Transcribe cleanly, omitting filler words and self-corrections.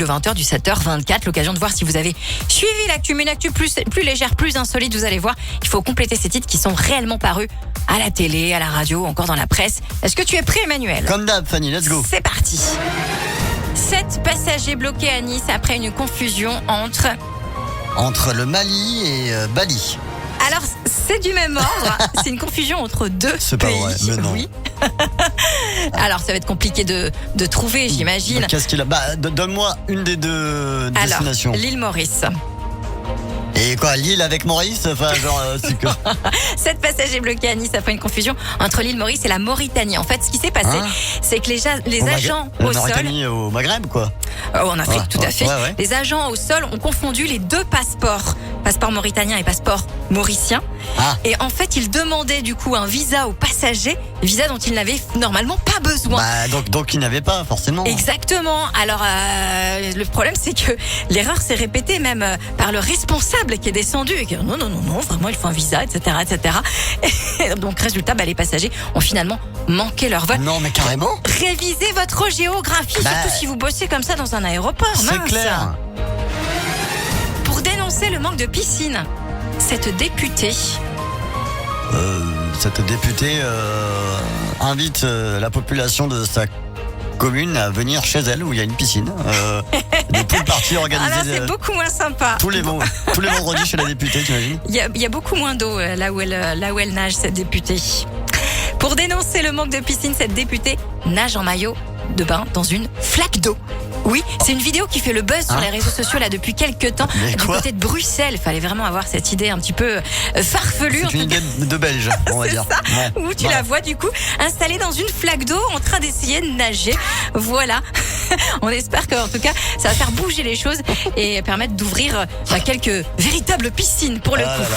de 20h, du 7h24. L'occasion de voir si vous avez suivi l'actu, mais une actu plus légère, plus insolite. Vous allez voir, il faut compléter ces titres qui sont réellement parus à la télé, à la radio, encore dans la presse. Est-ce que tu es prêt, Emmanuel ? Comme d'hab, Fanny, let's go. C'est parti. 7 passagers bloqués à Nice après une confusion entre... Entre le Mali et Bali. Alors, c'est du même ordre. C'est une confusion entre deux C'est pas pays. vrai, mais non. Oui. Alors, ça va être compliqué de trouver, j'imagine. Qu'est-ce qu'il a ? Donne-moi une des deux destinations. Alors, l'île Maurice. Et quoi, l'île avec Maurice ? Enfin, genre, c'est que... 7 passagers bloqués à Nice après une confusion entre l'île Maurice et la Mauritanie. En fait, ce qui s'est passé, c'est que les agents au sol... Mauritanie au Maghreb, quoi. En Afrique, tout à fait. Ouais. Les agents au sol ont confondu les deux passeports. Passeport mauritanien et passeport mauricien. Et en fait, ils demandaient du coup un visa aux passagers, visa dont ils n'avaient normalement pas besoin. Donc ils n'avaient pas, forcément. Exactement. Alors, le problème, c'est que l'erreur s'est répétée même par le responsable qui est descendu et qui dit non, vraiment, il faut un visa, etc., etc. Et donc, résultat, les passagers ont finalement manqué leur vol. Non, mais carrément. Révisez votre géographie, surtout si vous bossez comme ça dans un aéroport. C'est clair. Pour dénoncer le manque de piscine, cette députée invite la population de sa commune à venir chez elle où il y a une piscine. Des poules parties organisées. Alors c'est beaucoup moins sympa. Tous les vendredis chez la députée, t'imagines ? Il y a beaucoup moins d'eau là où elle nage, cette députée. Pour dénoncer le manque de piscine, cette députée nage en maillot de bain dans une flaque d'eau. Oui, c'est une vidéo qui fait le buzz sur les réseaux sociaux là depuis quelques temps. Mais du quoi ? côté de Bruxelles, fallait vraiment avoir cette idée un petit peu farfelue. C'est une idée de Belge, on va dire. C'est ça, où tu la vois du coup installée dans une flaque d'eau en train d'essayer de nager. Voilà. On espère qu'en tout cas, ça va faire bouger les choses et permettre d'ouvrir quelques véritables piscines pour le coup.